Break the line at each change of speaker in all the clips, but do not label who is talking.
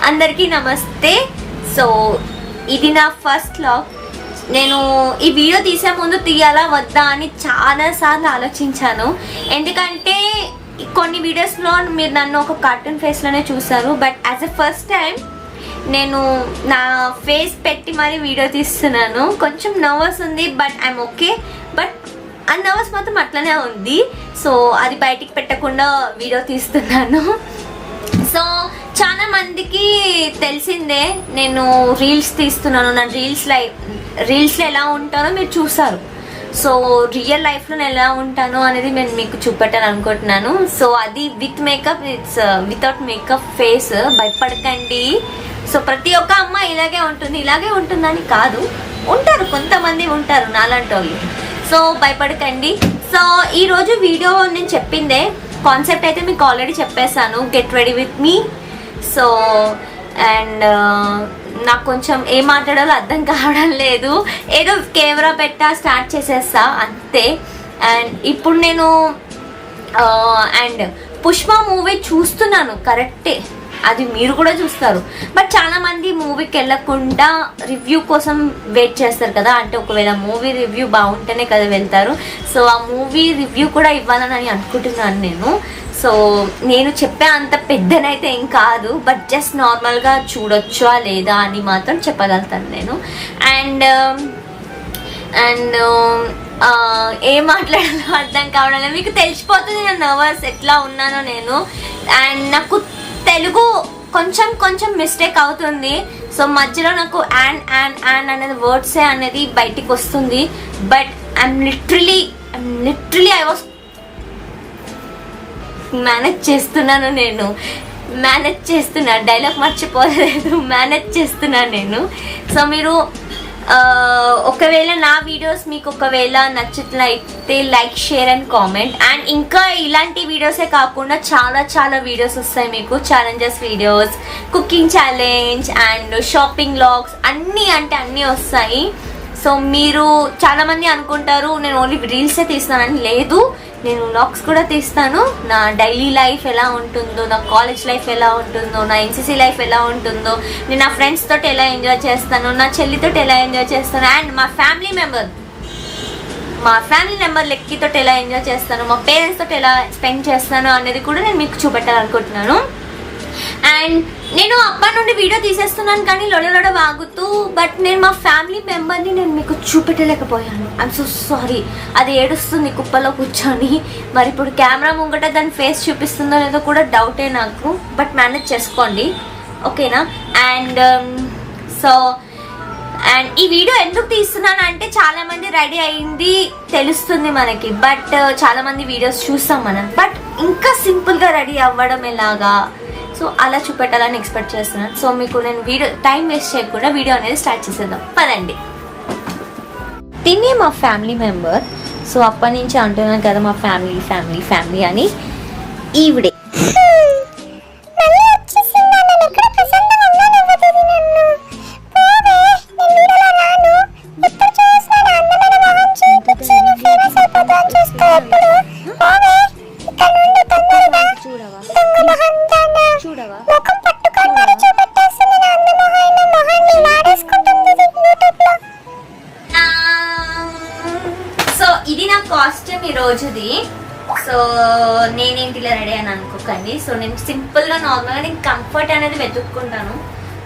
అందరికీ నమస్తే. సో ఇది నా ఫస్ట్ వ్లాగ్. నేను ఈ వీడియో తీసే ముందు తీయాలా వద్దా అని చాలాసార్లు ఆలోచించాను. ఎందుకంటే కొన్ని వీడియోస్లో మీరు నన్ను ఒక కార్టూన్ ఫేస్లోనే చూసారు, but as a first time నేను నా ఫేస్ పెట్టి మరీ వీడియో తీస్తున్నాను. కొంచెం నర్వస్ ఉంది, బట్ ఐఎమ్ ఓకే. బట్ ఆ నర్వస్ మాత్రం అట్లనే ఉంది. సో అది బయటికి పెట్టకుండా వీడియో తీస్తున్నాను. సో చాలా మందికి తెలిసిందే నేను రీల్స్ తీస్తున్నాను. నా రీల్స్లో ఎలా ఉంటానో మీరు చూసారు. సో రియల్ లైఫ్లో నేను ఎలా ఉంటాను అనేది నేను మీకు చూపెట్టాను అనుకుంటున్నాను. సో అది with makeup, it's without makeup face. భయపడకండి. సో ప్రతి ఒక్క అమ్మాయి ఇలాగే ఉంటుందని కాదు, ఉంటారు కొంతమంది ఉంటారు నాలాంటి వాళ్ళు. సో భయపడకండి. సో ఈరోజు వీడియో నేను చెప్పిందే కాన్సెప్ట్ అయితే మీకు ఆల్రెడీ చెప్పేశాను, get ready with me. So and నాకు కొంచెం ఏం మాట్లాడాలో అర్థం కావడం లేదు. ఏదో కెమెరా పెట్టా స్టార్ట్ చేసేస్తా అంతే. అండ్ ఇప్పుడు నేను అండ్ పుష్ప మూవీ చూస్తున్నాను, కరెక్టే, అది మీరు కూడా చూస్తారు. బట్ చాలా మంది మూవీకి వెళ్ళకుండా రివ్యూ కోసం వెయిట్ చేస్తారు కదా. అంటే ఒకవేళ మూవీ రివ్యూ బాగుంటేనే కదా వెళ్తారు. సో ఆ మూవీ రివ్యూ కూడా ఇవ్వాలని అనుకుంటున్నాను నేను. సో నేను చెప్పే అంత పెద్దనైతే ఏం కాదు, బట్ జస్ట్ నార్మల్గా చూడొచ్చా లేదా అని మాత్రం చెప్పగలుగుతాను నేను. అండ్ ఏం మాట్లాడాలో అర్థం కావడం లేదు. మీకు తెలిసిపోతుంది నేను నర్వస్ ఎట్లా ఉన్నానో నేను. అండ్ నాకు తెలుగు కొంచెం మిస్టేక్ అవుతుంది. సో మధ్యలో నాకు అండ్ అనేది వర్డ్సే అనేది బయటికి వస్తుంది. But I'm literally I was manage చేస్తున్నాను. నేను మేనేజ్ చేస్తున్నా, డైలాగ్ మర్చిపోలేదు, మేనేజ్ చేస్తున్నాను నేను. సో మీరు ఒకవేళ నా వీడియోస్ మీకు ఒకవేళ నచ్చినట్లయితే like, share and comment. And ఇంకా ఇలాంటి వీడియోసే కాకుండా చాలా వీడియోస్ వస్తాయి మీకు. Challenges videos, cooking challenge and shopping vlogs అన్నీ వస్తాయి. సో మీరు చాలామంది అనుకుంటారు నేను ఓన్లీ రీల్సే తీస్తానని. లేదు, నేను వ్లాగ్స్ కూడా తీస్తాను. నా డైలీ లైఫ్ ఎలా ఉంటుందో, నా కాలేజ్ లైఫ్ ఎలా ఉంటుందో, నా ఎన్సీసీ లైఫ్ ఎలా ఉంటుందో, నేను నా ఫ్రెండ్స్ తోటి ఎలా ఎంజాయ్ చేస్తాను, నా చెల్లితోటి ఎలా ఎంజాయ్ చేస్తాను, అండ్ మా ఫ్యామిలీ మెంబర్ లెక్కితో ఎలా ఎంజాయ్ చేస్తాను, మా పేరెంట్స్ తోటి ఎలా స్పెండ్ చేస్తాను అనేది కూడా నేను మీకు చూపెట్టాలనుకుంటున్నాను. అండ్ నేను అప్పటి నుండి వీడియో తీసేస్తున్నాను కానీ లొడ వాగుతూ, బట్ నేను మా ఫ్యామిలీ మెంబర్ని నేను మీకు చూపెట్టలేకపోయాను. I'm so sorry. అది ఏడుస్తుంది కుప్పలో కూర్చొని. మరి ఇప్పుడు కెమెరా ముంగట దాని ఫేస్ చూపిస్తుందో లేదో కూడా డౌటే నాకు. బట్ మేనేజ్ చేసుకోండి, ఓకేనా? అండ్ ఈ వీడియో ఎందుకు తీస్తున్నాను అంటే చాలా మంది రెడీ అయింది తెలుస్తుంది మనకి, బట్ చాలా మంది వీడియోస్ చూస్తాం మనం. బట్ ఇంకా సింపుల్గా రెడీ అవ్వడం ఎలాగా, సో అలా చూపెట్టాలని ఎక్స్పెక్ట్ చేస్తున్నాను. సో మీకు నేను వీడియో టైం వేస్ట్ చేయకుండా వీడియో అనేది స్టార్ట్ చేసేద్దాం పదండి. తినే మా ఫ్యామిలీ మెంబర్. సో అప్పటి నుంచి అంటున్నాను కదా మా ఫ్యామిలీ అని. ఈవిడే ఇది నా కాస్ట్యూమ్ ఈ రోజుది. సో నేనేంటి ఇలా రెడీ అని అనుకోకండి. సో నేను సింపుల్గా నార్మల్గా నేను కంఫర్ట్ అనేది వెతుక్కుంటాను.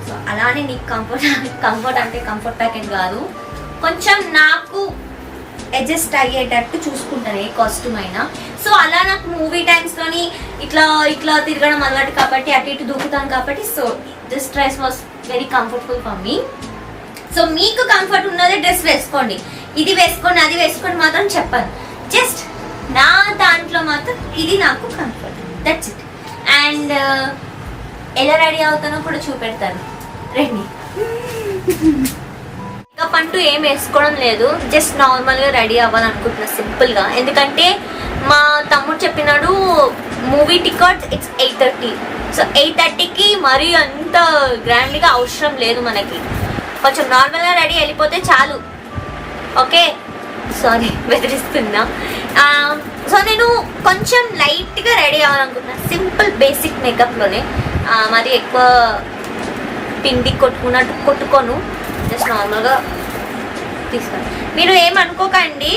సో అలానే నీకు కంఫర్ట్ అంటే కంఫర్ట్ ప్యాకెట్ కాదు, కొంచెం నాకు అడ్జస్ట్ అయ్యేటట్టు చూసుకుంటాను ఏ కాస్ట్యూమ్ అయినా. సో అలా నాకు మూవీ టైమ్స్లోని ఇట్లా తిరగడం అలవాటు కాబట్టి, అటు ఇటు దూకుతాను కాబట్టి. So this dress was very comfortable for me. So మీకు కంఫర్ట్ ఉన్నదే డ్రెస్ వేసుకోండి, ఇది వేసుకోండి అది వేసుకోండి మాత్రం చెప్పాను. జస్ట్ నా దాంట్లో మాత్రం ఇది నాకు కంఫర్ట్, దట్స్ ఇట్. అండ్ ఎలా రెడీ అవుతానో కూడా చూపెడతాను, రండి. మేకప్ అంటూ ఏం వేసుకోవడం లేదు, జస్ట్ నార్మల్గా రెడీ అవ్వాలనుకుంటున్నా సింపుల్గా. ఎందుకంటే మా తమ్ముడు చెప్పినాడు మూవీ టికెట్ ఇట్స్ 8:30. సో 8:30కి మరీ అంత గ్రాండ్గా అవసరం లేదు మనకి. కొంచెం నార్మల్గా రెడీ వెళ్ళిపోతే చాలు, ఓకే? సారీ బెదిరిస్తున్నా. సో నేను కొంచెం లైట్గా రెడీ అవ్వాలనుకుంటున్నా, సింపుల్ బేసిక్ మేకప్లోనే. మరి ఎక్కువ పిండి కొట్టుకున్నట్టు కొట్టుకోను, జస్ట్ నార్మల్గా తీస్తాను. మీరు ఏమనుకోకండి,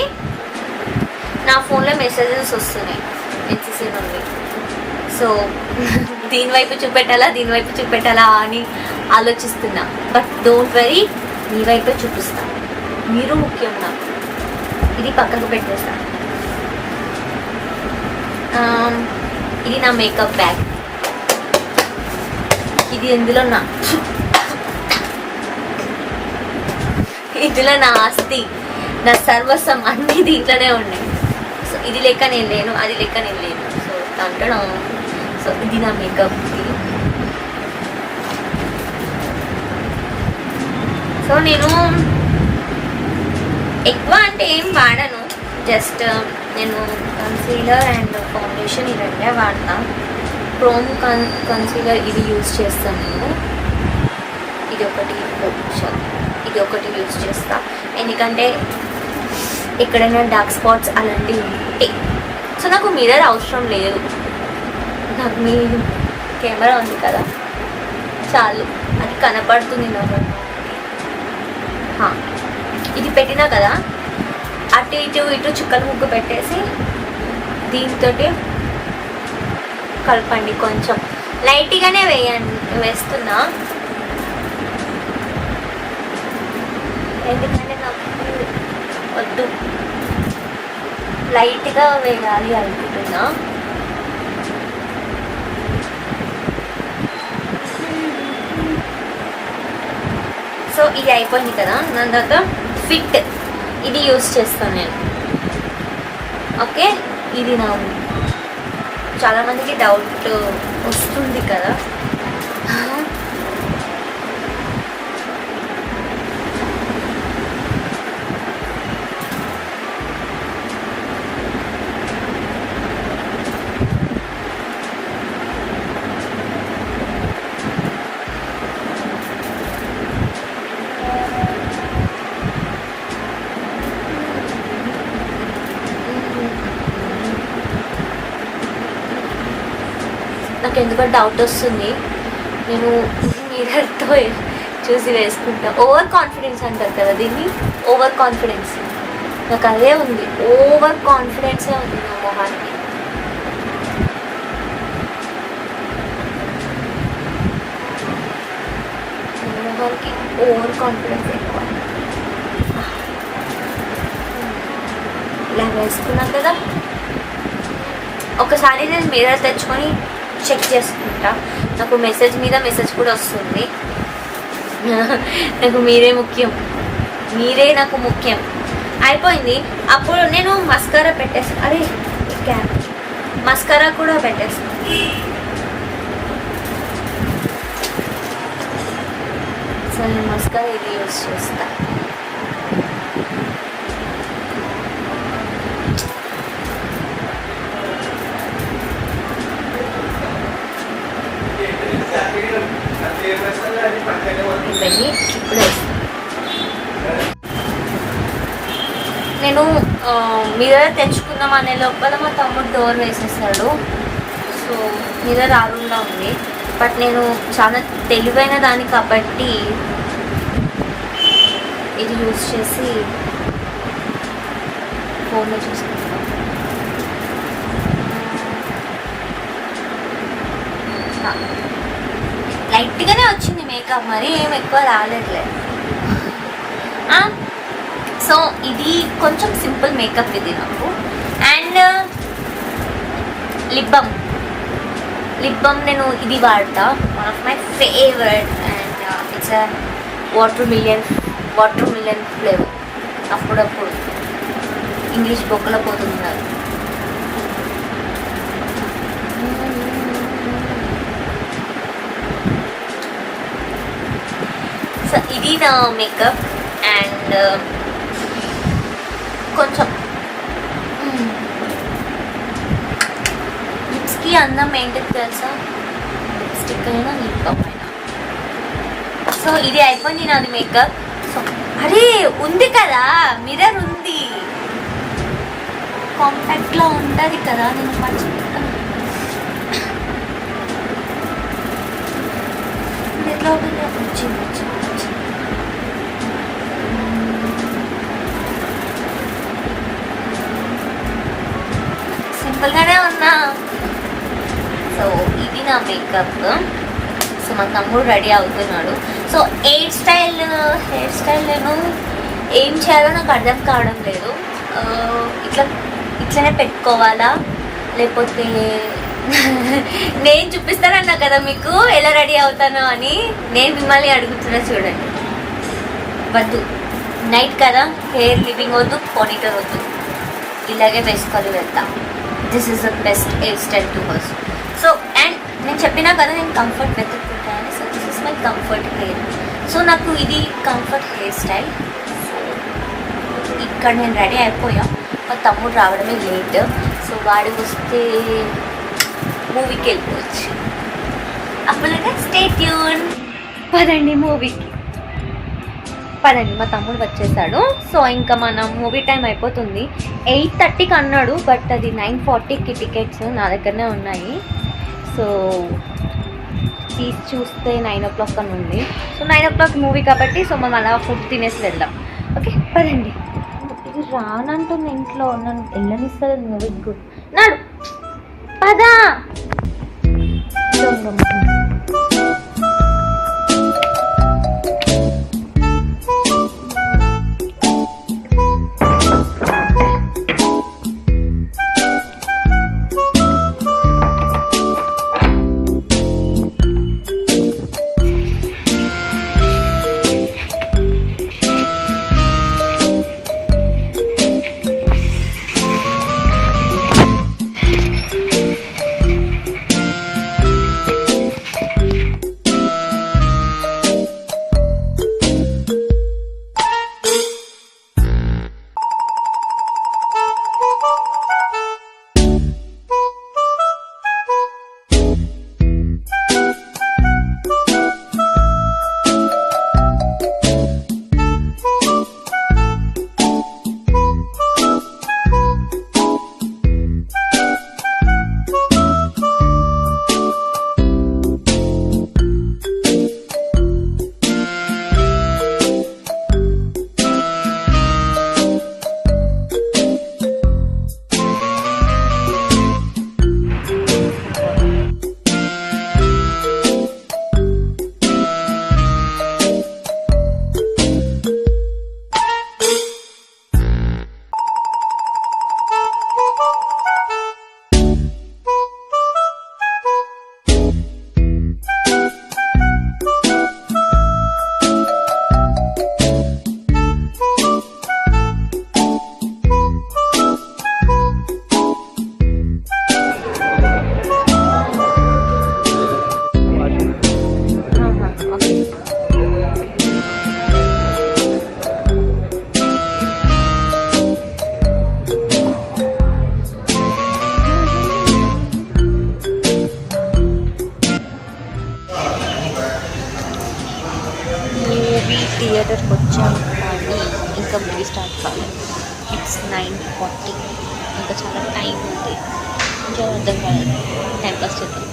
నా ఫోన్లో మెసేజెస్ వస్తున్నాయి ఎన్సీసీ నుండి. సో దీని వైపు చూపెట్టాలా అని ఆలోచిస్తున్నా. బట్ డోంట్ వరీ, మీ వైపే చూపిస్తా. మీరు ముఖ్యం నాకు. ఇది పక్కకు పెట్టేస్తా. ఇది నా మేకప్ బ్యాగ్. ఇది ఇందులో ఇందులో నా ఆస్తి, నా సర్వస్వం అన్నీ దీంట్లోనే ఉన్నాయి. సో ఇది లెక్క నేను లేను, అది లెక్క నేను లేను. సో దాంట్లో సో ఇది నా మేకప్. సో నేను ఎక్కువ అంటే ఏం వాడను, జస్ట్ నేను కన్సీలర్ అండ్ ఫౌండేషన్ ఈ రెండే వాడతా. క్రోమ్ కన్సీలర్ ఇది యూజ్ చేస్తాను నేను. ఇది ఒకటి యూజ్ చేస్తా, ఎందుకంటే ఎక్కడైనా డార్క్ స్పాట్స్ అలాంటివి ఉంటాయి. సో నాకు మిర్రర్ అవసరం లేదు, నాకు మీ కెమెరా ఉంది కదా చాలు, అది కనపడుతుంది నాకు. ఇది పెట్టినా కదా, అటు ఇటు చుక్కల ముగ్గు పెట్టేసి దీంతో కలపండి. కొంచెం లైట్గానే వేస్తున్నా, ఎందుకంటే నాకు వద్దు, లైట్గా వేయాలి అనుకుంటున్నా. సో ఇది అయిపోయింది కదా, దాని తర్వాత ఫిట్ ఇది యూజ్ చేస్తాను నేను. ఓకే, ఇది నా చాలామందికి డౌట్ వస్తుంది కదా, నాకు ఎందుకో డౌట్ వస్తుంది. నేను మిర్రర్తో చూసి వేసుకుంటా. ఓవర్ కాన్ఫిడెన్స్ అంటారు కదా దీన్ని, ఓవర్ కాన్ఫిడెన్స్. నాకు అదే ఉంది, ఓవర్ కాన్ఫిడెన్సే ఉంది నా మొహానికి. మొహానికి ఓవర్ కాన్ఫిడెన్స్ ఎక్కువ. ఇలా వేసుకున్నాను కదా, ఒకసారి నేను మిర్రర్ తెచ్చుకొని చెక్ చేసుకుంటా. నాకు మెసేజ్ మీద మెసేజ్ కూడా వస్తుంది. నాకు మీరే ముఖ్యం, మీరే నాకు ముఖ్యం. అయిపోయింది. అప్పుడు నేను మస్కారా పెట్టేస్తాను. అరే క్యాప్ మస్కారా కూడా పెట్టేస్తాను. సో నేను మస్కారా ఇది యూజ్ చేస్తా. నేను మిర్రర్ తెచ్చుకుందాం అనే లోపల మా తమ్ముడు డోర్ వేసేసాడు. సో మిర్రర్ ఆరుండా ఉంది, బట్ నేను చాలా తెలివైన దాన్ని కాబట్టి ఇది యూజ్ చేసి ఫోన్లో చూసుకుంటాను. లైట్గానే వచ్చింది మేకప్, మరి ఏం ఎక్కువ రాలేదులే. సో ఇది కొంచెం సింపుల్ మేకప్ ఇది నాకు. అండ్ లిప్ బామ్ నేను ఇది వాడతా, one of my favourite. And it's a water million flavour. అప్పుడప్పుడు ఇంగ్లీష్ బొక్కలో పోతున్నారు. సో ఇది నా మేకప్. అండ్ కొంచెం లిప్స్కి అందం ఏంటది తెలుసా, లిప్స్టిక్ అయినా లిప్ బామ్ అయినా. సో ఇది అయిపోయింది నాది మేకప్. సో అరే ఉంది కదా మిర్రర్ ఉంది, కాంపాక్ట్లో ఉంటుంది కదా, నేను మర్చిపోతాను. ఎట్లా ఉంటుంది సింపుల్గానే ఉన్నా. సో ఇది నా మేకప్. సో మా తమ్ముడు రెడీ అవుతున్నాడు. సో హెయిర్ స్టైల్ నేను ఏం చేయాలో నాకు అర్థం కావడం లేదు. ఇట్లనే పెట్టుకోవాలా లేకపోతే నేను చూపిస్తానన్నా కదా మీకు ఎలా రెడీ అవుతానో అని. నేను మిమ్మల్ని అడుగుతున్నా, చూడండి. వద్దు, నైట్ కదా, హెయిర్ లివింగ్ వద్దు, పోనీటర్ వద్దు, ఇలాగే వేసుకొని వెళ్తా. This is the best hair style to hers. So and నేను చెప్పినా కదా నేను కంఫర్ట్ వెతుక్కుంటాను. So this is my comfort hair. So నాకు ఇది కంఫర్ట్ హెయిర్ స్టైల్. ఇక్కడ నేను రెడీ అయిపోయా. మా తమ్ముడు రావడమే లేట్. సో వాడికి వస్తే మూవీకి వెళ్ళిపోవచ్చు. అప్పుడుగా స్టే ట్యూన్. పదండి మూవీకి, పదండి. మా తమ్ముడు వచ్చేసాడు. సో ఇంకా మన మూవీ టైం అయిపోతుంది. 8:30కి అన్నాడు, బట్ అది 9:40కి టికెట్స్ నా దగ్గరనే ఉన్నాయి. సో తీసి చూస్తే 9 o'clock అని ఉంది. సో 9 o'clock మూవీ కాబట్టి సో మనం అలా ఫుడ్ తినేసి వెళ్దాం. ఓకే పదండి. ఇది రానంటుంది ఇంట్లో, నన్ను వెళ్ళనిస్తుంది మూవీకి కూడా. నాడు పదా. థియేటర్కి వచ్చాము కానీ ఇంకా మూవీ స్టార్ట్ కాలేదు. ఇట్స్ 9:40. ఇంకా చాలా టైం ఉంది. ఇంకా అర్థం కాలేదు, టైం పాస్ చేద్దాం.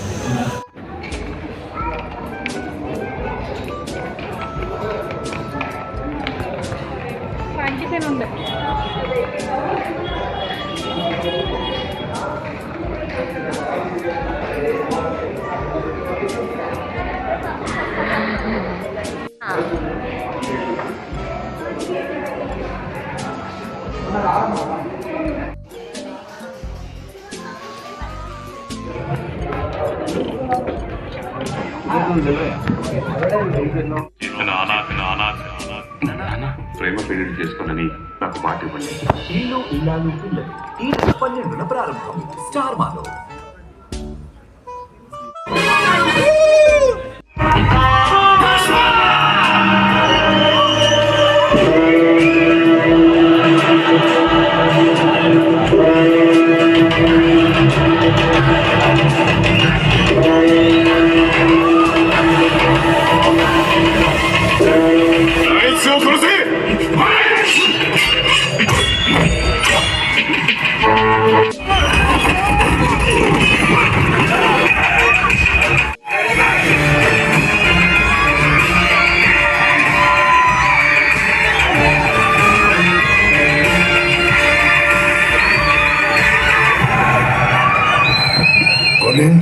ప్రేమ పెళ్లి చేసుకోనని నాకు మాట ఇవ్వండి.
ఇల్లు ఇల్లాలు పిల్లలు ఈ 12న ప్రారంభం స్టార్ మాలో.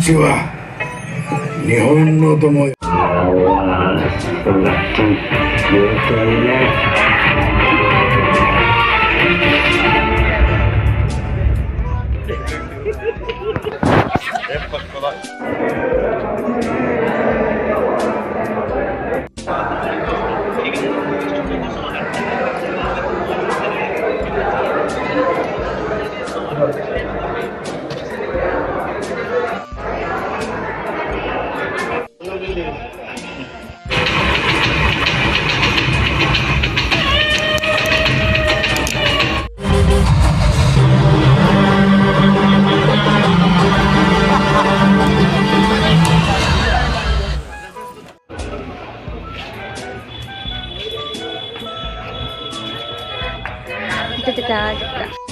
ちは日本の友よ。
Da, da, da, da.